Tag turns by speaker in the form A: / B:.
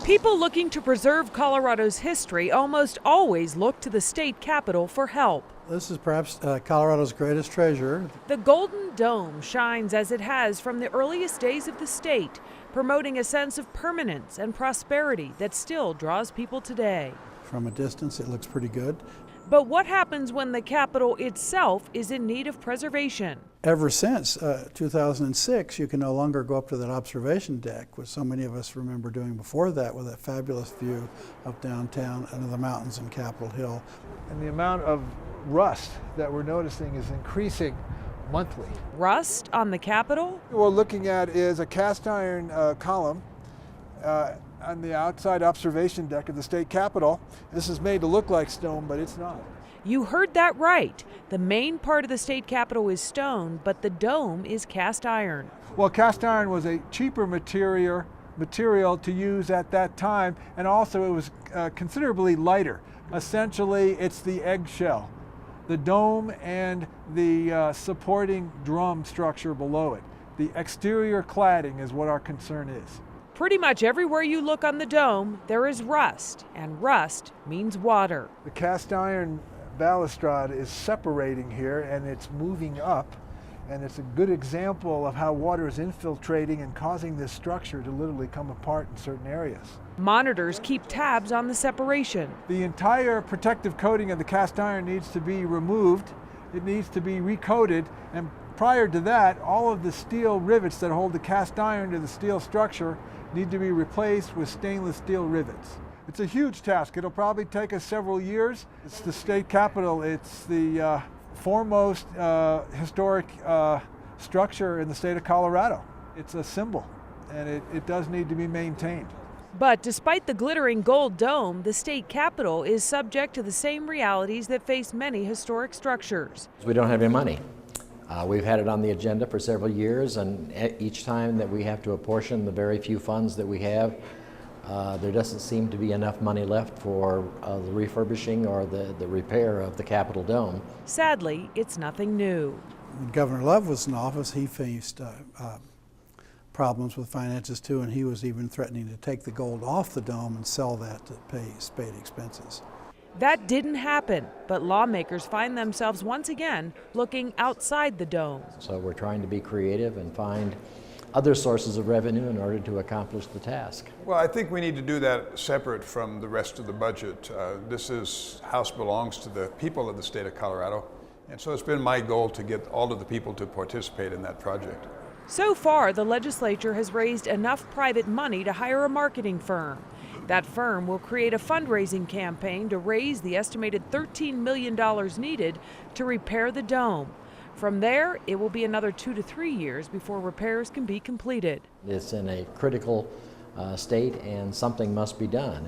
A: People looking to preserve Colorado's history almost always look to the state capitol for help.
B: This is perhaps Colorado's greatest treasure.
A: The Golden Dome shines as it has from the earliest days of the state, promoting a sense of permanence and prosperity that still draws people today.
B: From a distance, it looks pretty good.
A: But what happens when the Capitol itself is in need of preservation?
B: Ever since 2006, you can no longer go up to that observation deck, which so many of us remember doing before that, with that fabulous view of downtown and of the mountains and Capitol Hill.
C: And the amount of rust that we're noticing is increasing monthly.
A: Rust on the Capitol?
C: What we're looking at is a cast iron column on the outside observation deck of the state capitol. This is made to look like stone, but it's not.
A: You heard that right. The main part of the state capitol is stone, but the dome is cast iron.
C: Well, cast iron was a cheaper material to use at that time, and also it was considerably lighter. Essentially, it's the eggshell, the dome and the supporting drum structure below it. The exterior cladding is what our concern is.
A: Pretty much everywhere you look on the dome, there is rust, and rust means water.
C: The cast iron balustrade is separating here and it's moving up, and it's a good example of how water is infiltrating and causing this structure to literally come apart in certain areas.
A: Monitors keep tabs on the separation.
C: The entire protective coating of the cast iron needs to be removed. It needs to be recoated, and prior to that, all of the steel rivets that hold the cast iron to the steel structure need to be replaced with stainless steel rivets. It's a huge task. It'll probably take us several years. It's the state capitol. It's the foremost historic structure in the state of Colorado. It's a symbol, and it does need to be maintained.
A: But despite the glittering gold dome, the state capitol is subject to the same realities that face many historic structures.
D: We don't have any money. We've had it on the agenda for several years, and each time that we have to apportion the very few funds that we have, there doesn't seem to be enough money left for the refurbishing or the repair of the Capitol Dome.
A: Sadly, it's nothing new.
B: When Governor Love was in office, he faced problems with finances too, and he was even threatening to take the gold off the dome and sell that to pay spade expenses.
A: That didn't happen, but lawmakers find themselves once again looking outside the dome.
D: So we're trying to be creative and find other sources of revenue in order to accomplish the task.
E: Well, I think we need to do that separate from the rest of the budget. House belongs to the people of the state of Colorado, and so it's been my goal to get all of the people to participate in that project.
A: So far, the legislature has raised enough private money to hire a marketing firm. That firm will create a fundraising campaign to raise the estimated $13 million needed to repair the dome. From there, it will be another 2 to 3 years before repairs can be completed.
D: It's in a critical state, and something must be done.